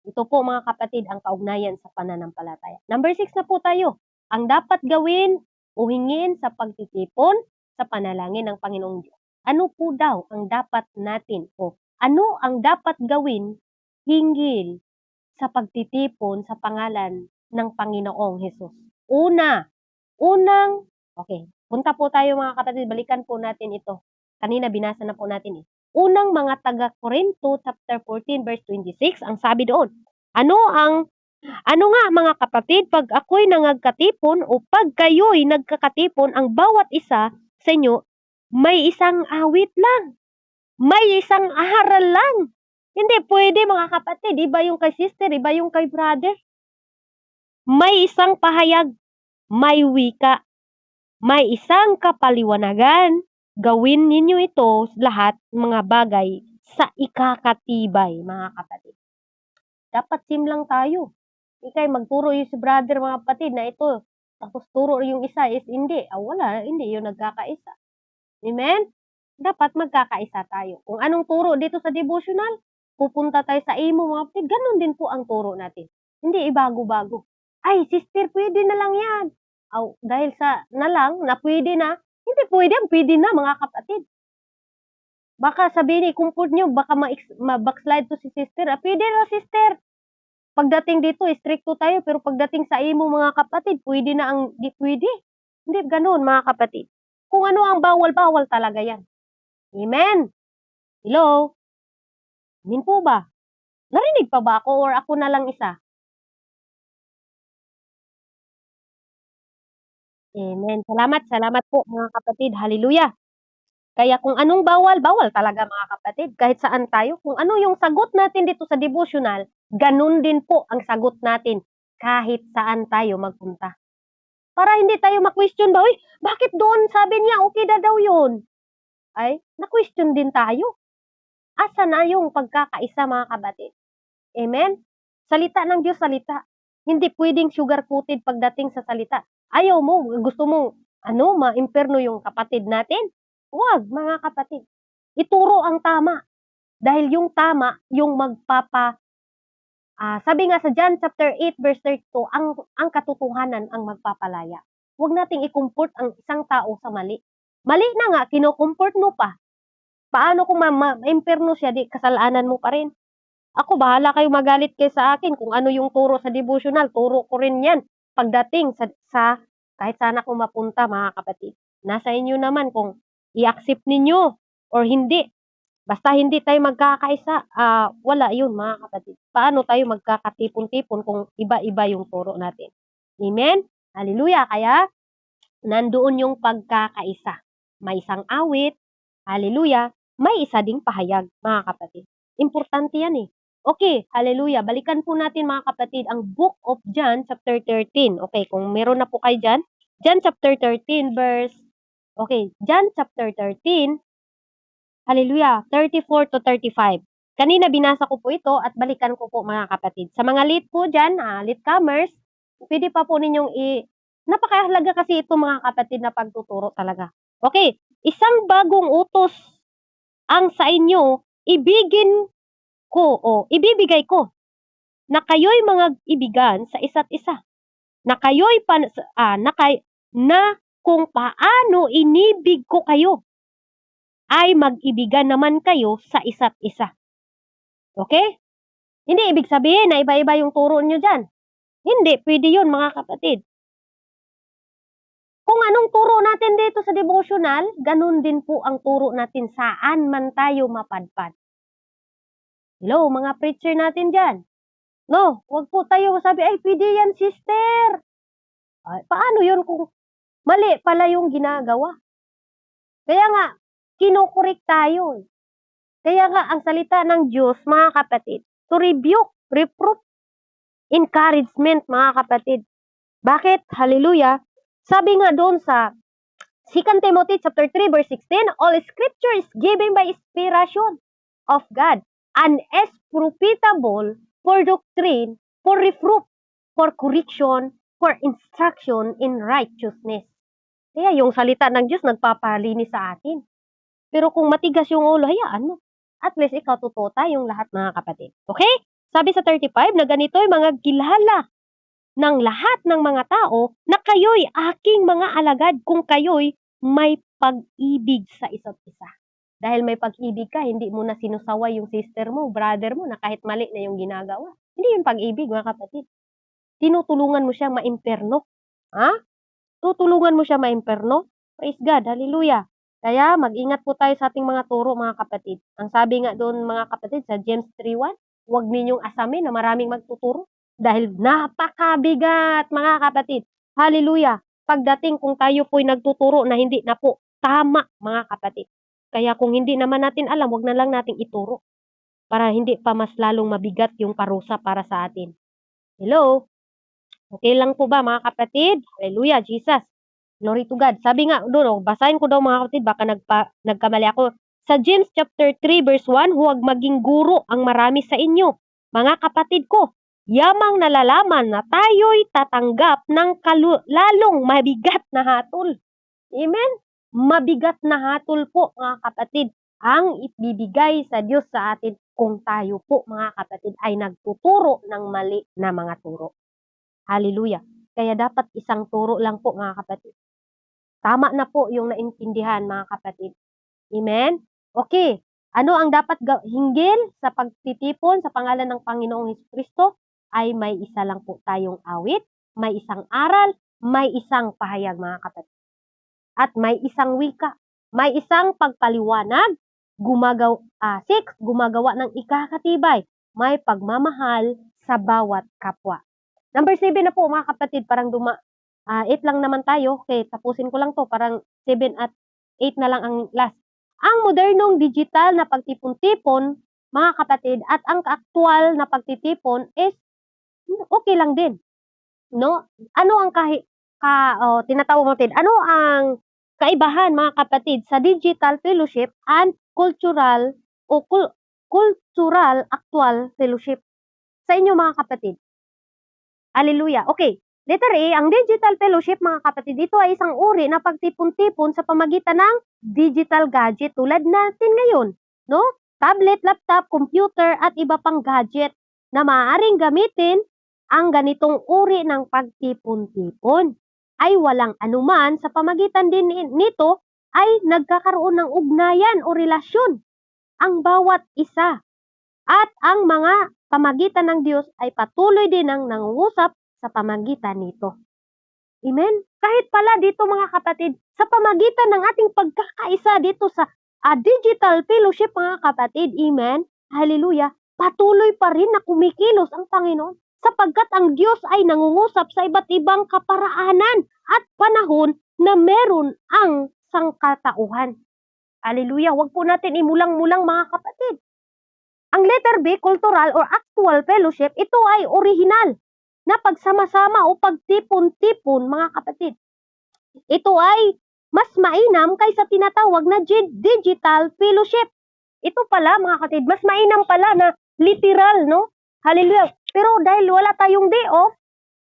Ito po mga kapatid ang kaugnayan sa pananampalataya. Number 6 na po tayo. Ang dapat gawin o hingin sa pagtitipon sa panalangin ng Panginoong Diyos. Ano po daw ang dapat natin o ano ang dapat gawin hinggil sa pagtitipon sa pangalan ng Panginoong Hesus? Okay, punta po tayo mga kapatid, balikan po natin ito. Kanina binasa na po natin eh. Unang mga taga-Korinto chapter 14 verse 26, ang sabi doon, ano nga mga kapatid, pag ako'y nangagkatipon o pag kayo'y nagkakatipon, ang bawat isa sa inyo may isang awit lang, may isang aral lang. Hindi pwede mga kapatid, iba yung kay sister, iba yung kay brother. May isang pahayag, may wika, may isang kapaliwanagan. Gawin ninyo ito lahat mga bagay sa ikakatibay, mga kapatid. Dapat sim lang tayo. Ikay magturo yung si brother mga kapatid na ito. Tapos turo yung isa is hindi. Wala, hindi yung nagkakaisa. Amen? Dapat magkakaisa tayo. Kung anong turo dito sa devotional, pupunta tayo sa imo mga kapatid. Ganon din po ang turo natin. Hindi ibago-bago. Ay, sister, pwede na lang yan. Dahil sa na lang, na pwede na, hindi pwede na mga kapatid. Baka sabihin i-comfort nyo, baka ma-backslide to si sister. Pwede na sister. Pagdating dito, stricto tayo, pero pagdating sa imo mga kapatid, pwede na ang di pwede. Hindi ganoon mga kapatid. Kung ano ang bawal-bawal talaga yan. Amen? Hello? Amen po ba? Narinig pa ba ako or ako na lang isa? Amen. Salamat po mga kapatid. Hallelujah. Kaya kung anong bawal, bawal talaga mga kapatid. Kahit saan tayo. Kung ano yung sagot natin dito sa devotional, ganun din po ang sagot natin kahit saan tayo magpunta. Para hindi tayo ma-question ba, bakit doon sabi niya okay na daw yun? Ay, na-question din tayo. Asa na yung pagkakaisa mga kapatid? Amen? Salita ng Diyos, salita. Hindi pwedeng sugar-coated pagdating sa salita. Ayaw mo, gusto mo, ma-imperno yung kapatid natin? Huwag, mga kapatid. Ituro ang tama. Dahil yung tama, yung sabi nga sa John chapter 8 verse 32, ang katotohanan ang magpapalaya. Huwag nating i-comfort ang isang tao sa mali. Mali na nga, kino-comfort mo pa. Paano kung ma-imperno siya, di kasalanan mo pa rin? Ako, bahala kayo magalit kayo sa akin kung ano yung turo sa devotional. Turo ko rin yan pagdating sa kahit saan ako mapunta, mga kapatid. Nasa inyo naman kung i-accept ninyo or hindi. Basta hindi tayo magkakaisa, wala yun mga kapatid. Paano tayo magkakatipon-tipon kung iba-iba yung turo natin? Amen? Hallelujah! Kaya, nandoon yung pagkakaisa. May isang awit, hallelujah, may isa ding pahayag, mga kapatid. Importante yan eh. Okay, hallelujah. Balikan po natin mga kapatid ang Book of John chapter 13. Okay, kung meron na po kayo dyan, John chapter 13 verse, okay, John chapter 13, hallelujah, 34 to 35. Kanina binasa ko po ito at balikan ko po mga kapatid. Sa mga late po dyan, latecomers, pwede pa po ninyong napakahalaga kasi ito mga kapatid na pagtuturo talaga. Okay, isang bagong utos ang sa inyo, ibibigay ko na kayo'y mga ibigan sa isa't isa. Na kayo'y na kung paano inibig ko kayo, ay mag-ibigan naman kayo sa isa't isa. Okay? Hindi ibig sabihin na iba-iba yung turo nyo dyan. Hindi, pwede yun mga kapatid. Kung anong turo natin dito sa devotional, ganun din po ang turo natin saan man tayo mapadpad. Hello, mga preacher natin dyan. No, wag po tayo sabi, ay pwede yan sister. Ay, paano yun kung mali pala yung ginagawa? Kaya nga, kinukurik tayo.
Kaya nga, ang salita ng Diyos, mga kapatid, to rebuke, reproof, encouragement, mga kapatid. Bakit? Hallelujah. Sabi nga doon sa 2 Timothy chapter 3 verse 16, all scripture is given by inspiration of God and is profitable for doctrine, for reproof, for correction, for instruction in righteousness. Kaya yung salita ng Diyos nagpapalinis sa atin. Pero kung matigas yung ulo, hayaan mo. At least ikaw totoo tayong lahat, mga kapatid. Okay? Sabi sa 35 na ganito'y mga kilala ng lahat ng mga tao na kayo'y aking mga alagad kung kayo'y may pag-ibig sa isa't isa. Dahil may pag-ibig ka, hindi mo na sinusaway yung sister mo, brother mo, na kahit mali na yung ginagawa. Hindi yun pag-ibig, mga kapatid. Tinutulungan mo siyang maimperno. Ha? Tutulungan mo siya maimperno? Praise God, hallelujah. Kaya mag-ingat po tayo sa ating mga turo, mga kapatid. Ang sabi nga doon, mga kapatid, sa James 3:1, huwag ninyong asamin na maraming magtuturo dahil napakabigat, mga kapatid. Hallelujah. Pagdating kung tayo po'y nagtuturo na hindi na po tama, mga kapatid. Kaya kung hindi naman natin alam, huwag na lang nating ituro para hindi pa mas lalong mabigat yung parusa para sa atin. Hello? Okay lang po ba, mga kapatid? Hallelujah, Jesus. Glory to God. Sabi nga doon, basahin ko daw, mga kapatid, baka nagkamali ako. Sa James chapter 3 verse 1, huwag maging guro ang marami sa inyo. Mga kapatid ko, yamang nalalaman na tayo'y tatanggap ng lalong mabigat na hatol. Amen? Mabigat na hatol po, mga kapatid, ang ibibigay sa Diyos sa atin kung tayo po, mga kapatid, ay nagtuturo ng mali na mga turo. Hallelujah. Kaya dapat isang turo lang po, mga kapatid. Tama na po yung naintindihan, mga kapatid. Amen? Okay. Ano ang dapat hinggil sa pagtitipon sa pangalan ng Panginoong Hesukristo? Ay may isa lang po tayong awit, may isang aral, may isang pahayag, mga kapatid. At may isang wika, may isang pagpaliwanag, gumagawa ng ikakatibay, may pagmamahal sa bawat kapwa. Number 7 na po, mga kapatid, parang 8 lang naman tayo. Okay, tapusin ko lang to. Parang 7 at 8 na lang ang last. Ang modernong digital na pagtipon-tipon, mga kapatid, at ang aktual na pagtitipon is okay lang din. No? Ano ang tinatawag natin? Ano ang kaibahan, mga kapatid, sa digital fellowship and cultural actual fellowship? Sa inyo, mga kapatid. Hallelujah. Okay. Letter A, ang digital fellowship, mga kapatid, ito ay isang uri na pagtipon-tipon sa pamagitan ng digital gadget tulad natin ngayon, no? Tablet, laptop, computer, at iba pang gadget na maaaring gamitin. Ang ganitong uri ng pagtipon-tipon ay walang anuman sa pamagitan din nito ay nagkakaroon ng ugnayan o relasyon ang bawat isa. At ang mga pamagitan ng Diyos ay patuloy din ang nangungusap sa pamagitan nito. Amen? Kahit pala dito, mga kapatid, sa pamagitan ng ating pagkakaisa dito sa digital fellowship, mga kapatid, amen? Hallelujah. Patuloy pa rin na kumikilos ang Panginoon sapagkat ang Diyos ay nangungusap sa iba't ibang kaparaanan at panahon na meron ang sangkatauhan. Hallelujah. Huwag po natin imulang-mulang, mga kapatid. Ang letter B, cultural or actual fellowship, ito ay original na pagsama-sama o pagtipon-tipon, mga kapatid. Ito ay mas mainam kaysa tinatawag na digital fellowship. Ito pala, mga kapatid, mas mainam pala na literal, no? Hallelujah. Pero dahil wala tayong day off,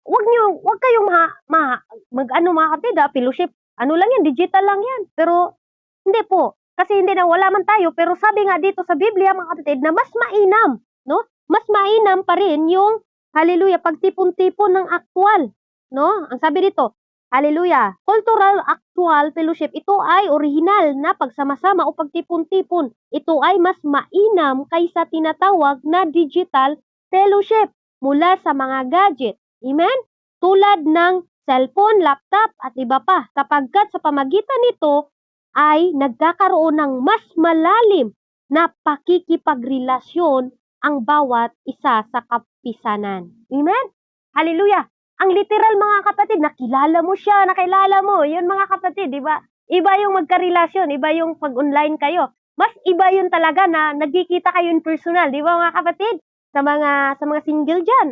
wag kayong mga kapatid, fellowship. Ano lang yan, digital lang yan. Pero hindi po. Kasi hindi na wala man tayo, pero sabi nga dito sa Biblia, mga kapatid, na mas mainam, no? Mas mainam pa rin yung, hallelujah, pagtipon-tipon ng actual, no? Ang sabi dito, hallelujah, cultural actual fellowship, ito ay original na pagsama-sama o pagtipon-tipon. Ito ay mas mainam kaysa tinatawag na digital fellowship mula sa mga gadget. Amen? Tulad ng cellphone, laptop, at iba pa, sapagkat sa pamagitan nito, ay nagkakaroon ng mas malalim na pakikipagrelasyon ang bawat isa sa kapisanan. Amen? Hallelujah! Ang literal, mga kapatid, nakilala mo siya, nakilala mo. Yun, mga kapatid, di ba? Iba yung magkarelasyon, iba yung pag-online kayo. mas iba yun talaga na nagkikita kayo in personal, di ba mga kapatid? Sa mga single dyan,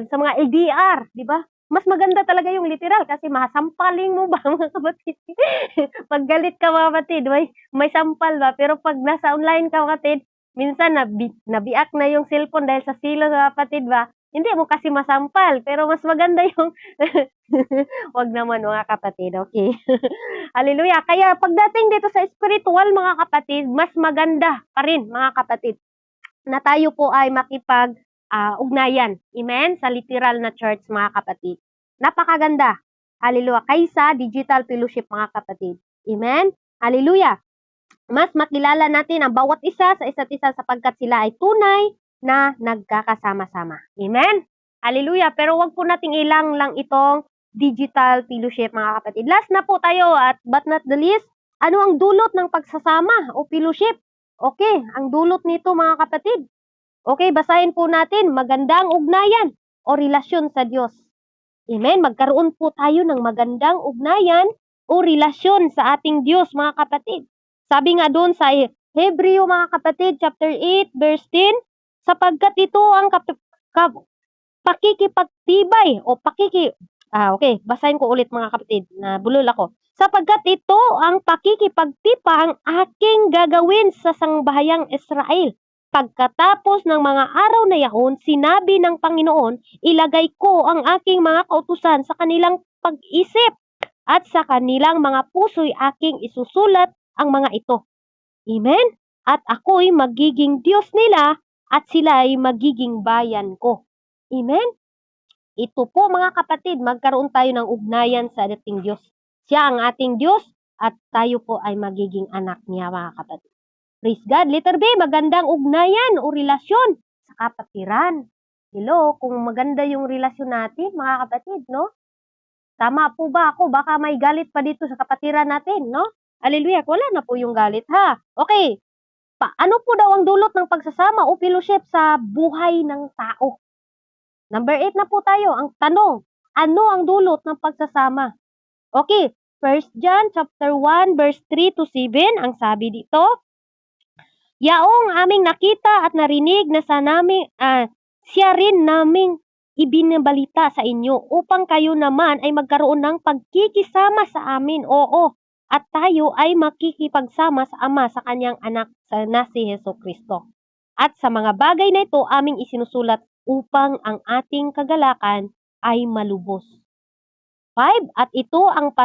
sa mga LDR, di ba? Mas maganda talaga yung literal kasi masampaling mo ba mga kapatid? Pag galit ka mga kapatid, may sampal ba? Pero pag nasa online ka mga kapatid, minsan nabiak na yung cellphone dahil sa silo mga kapatid ba? Hindi mo kasi masampal, pero mas maganda yung wag naman mga kapatid, okay? Hallelujah. Kaya pagdating dito sa spiritual mga kapatid, mas maganda pa rin mga kapatid na tayo po ay ugnayan. Amen? Sa literal na church mga kapatid. Napakaganda. Hallelujah. Kaysa digital fellowship mga kapatid. Amen? Hallelujah. Mas makilala natin ang bawat isa sa isa't isa sapagkat sila ay tunay na nagkakasama-sama. Amen? Hallelujah. Pero wag po nating ilang lang itong digital fellowship mga kapatid. Last na po tayo at but not the least, ano ang dulot ng pagsasama o fellowship? Okay, ang dulot nito mga kapatid. Okay, basahin po natin, magandang ugnayan o relasyon sa Diyos. Amen? Magkaroon po tayo ng magandang ugnayan o relasyon sa ating Diyos mga kapatid. Sabi nga doon sa Hebreo mga kapatid, chapter 8, verse 10, sapagkat ito ang pakikipagtibay o okay, basahin ko ulit mga kapatid, na bulol ako. Sapagkat ito ang pakikipagtipang aking gagawin sa sangbahayang Israel. Pagkatapos ng mga araw na yaon, sinabi ng Panginoon, ilagay ko ang aking mga kautusan sa kanilang pag-isip at sa kanilang mga puso'y aking isusulat ang mga ito. Amen? At ako'y magiging Diyos nila at sila'y magiging bayan ko. Amen? Ito po mga kapatid, magkaroon tayo ng ugnayan sa ating Diyos. Siya ang ating Diyos at tayo po ay magiging anak niya mga kapatid. Praise God. Letter B, magandang ugnayan o relasyon sa kapatiran. Hello, kung maganda yung relasyon natin mga kapatid, no? Tama po ba ako? Baka may galit pa dito sa kapatiran natin, no? Hallelujah, wala na po yung galit ha. Okay, ano po daw ang dulot ng pagsasama o fellowship sa buhay ng tao? Number 8 na po tayo. Ang tanong, ano ang dulot ng pagsasama? Okay, 1 John chapter 1 verse 3 to 7, ang sabi dito, yaong aming nakita at narinig na siya rin naming ibinabalita sa inyo upang kayo naman ay magkaroon ng pagkikisama sa amin. Oo, at tayo ay makikipagsama sa Ama sa kanyang anak na si Jesucristo. At sa mga bagay na ito aming isinusulat upang ang ating kagalakan ay malubos. 5. At ito ang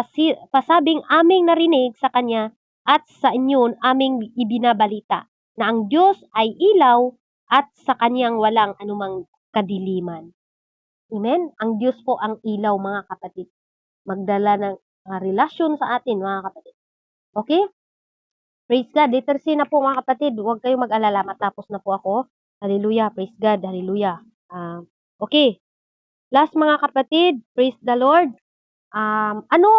pasabing aming narinig sa kanya at sa inyo aming ibinabalita na ang Diyos ay ilaw at sa kanyang walang anumang kadiliman. Amen? Ang Diyos po ang ilaw mga kapatid. Magdala ng relasyon sa atin mga kapatid. Okay? Praise God. Letter C na po mga kapatid. Huwag kayong mag-alala. Matapos na po ako. Hallelujah. Praise God. Hallelujah. Okay. Last mga kapatid. Praise the Lord. Ano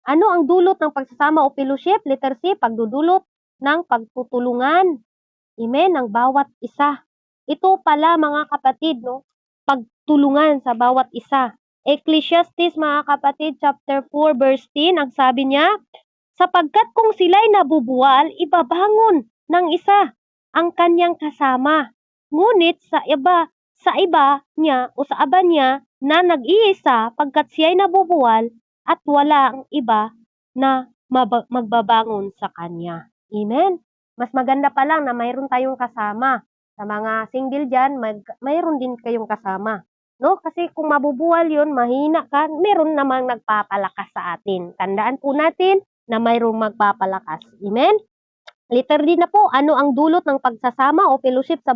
ang dulot ng pagsasama o fellowship? Letter C, pagdudulot ng pagtutulungan. Amen, ng bawat isa. Ito pala mga kapatid, no? Pagtulungan sa bawat isa. Ecclesiastes mga kapatid, chapter 4, verse 10, ang sabi niya, sapagkat kung sila'y nabubuwal, ibabangon ng isa ang kanyang kasama. Ngunit sa aba niya na nag-iisa pagkat siya'y nabubuwal at wala ang iba na magbabangon sa kanya. Amen? Mas maganda pa lang na mayroon tayong kasama. Sa mga single dyan, mayroon din kayong kasama. No? Kasi kung mabubuwal yun, mahina ka, mayroon namang nagpapalakas sa atin. Tandaan po natin na mayroong magpapalakas. Amen? Letter D na po, ano ang dulot ng pagsasama o fellowship sa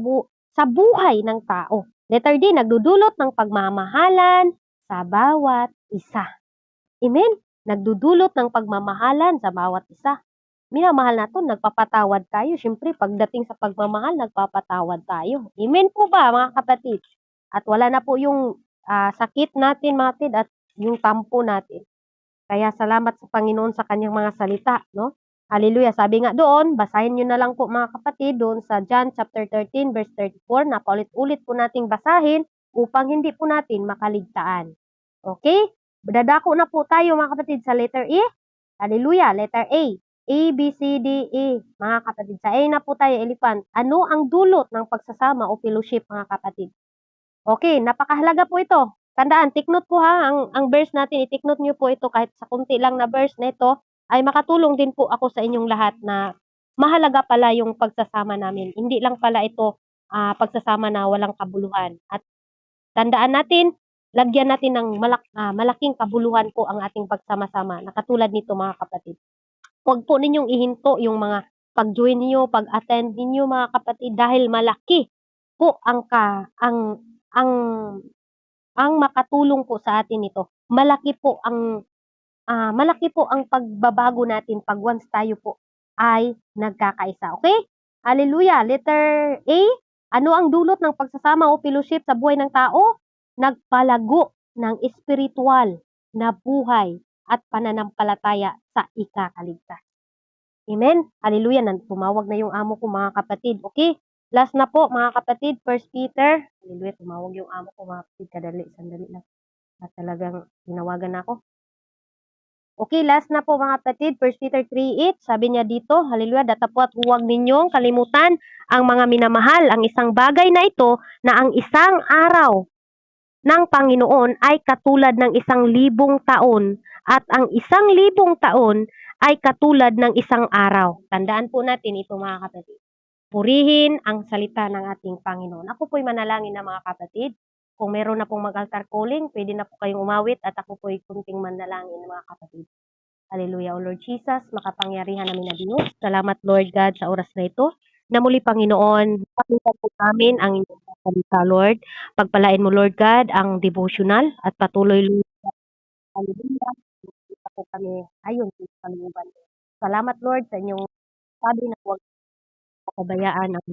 buhay ng tao? Letter D, nagdudulot ng pagmamahalan sa bawat isa. Amen? Nagdudulot ng pagmamahalan sa bawat isa. Minamahal natin, nagpapatawad tayo. Siyempre, pagdating sa pagmamahal, nagpapatawad tayo. Amen po ba, mga kapatid? At wala na po yung sakit natin, mga kapatid, at yung tampo natin. Kaya salamat sa Panginoon sa kanyang mga salita, no? Hallelujah. Sabi nga doon, basahin nyo na lang po mga kapatid doon sa John chapter 13 verse 34 na paulit-ulit po nating basahin upang hindi po natin makaligtaan. Okay? Dadako na po tayo mga kapatid sa letter E. Hallelujah. Letter A. A, B, C, D, E, mga kapatid. Sa A na po tayo, elephant. Ano ang dulot ng pagsasama o fellowship, mga kapatid? Okay, napakahalaga po ito. Tandaan, take note po ha, ang verse natin, i-take note nyo po ito kahit sa kunti lang na verse na ito, ay makatulong din po ako sa inyong lahat na mahalaga pala yung pagsasama namin. Hindi lang pala ito pagsasama na walang kabuluhan. At tandaan natin, lagyan natin ng malaking kabuluhan po ang ating pagsama-sama na katulad nito, mga kapatid. Huwag po ninyong ihinto yung mga pag-join niyo, pag-attend ninyo, mga kapatid, dahil malaki po ang makatulong po sa atin ito. Malaki po ang pagbabago natin pag once tayo po ay nagkakaisa. Okay? Hallelujah. Letter A, ano ang dulot ng pagsasama o fellowship sa buhay ng tao? Nagpalago ng espiritual na buhay at pananampalataya sa ikakaligtas. Amen? Hallelujah. Tumawag na yung amo ko, mga kapatid. Okay? Last na po, mga kapatid, 1 Peter. Hallelujah, tumawag yung amo ko, mga kapatid. Sandali lang. At talagang tinawagan na ako. Okay, last na po, mga kapatid, 1 Peter 3:8. Sabi niya dito, hallelujah, datapwat huwag ninyong kalimutan ang mga minamahal, ang isang bagay na ito na ang isang araw ng Panginoon ay katulad ng 1,000 taon at ang 1,000 taon ay katulad ng isang araw. Tandaan po natin ito, mga kapatid. Purihin ang salita ng ating Panginoon. Ako po'y manalangin na, mga kapatid. Kung meron na pong mag-altar calling, pwede na po kayong umawit at ako po'y kunting manalangin, mga kapatid. Hallelujah, O Lord Jesus, makapangyarihan namin na Diyos. Salamat, Lord God, sa oras na ito. Na muli, Panginoon, pakita po namin ang inyong salita, Lord. Pagpalain mo, Lord God, ang devotional at patuloy, Lord, hallelujah, kita po kami ayon sa kalooban. Salamat, Lord, sa inyong sabi na huwag pabayaan ang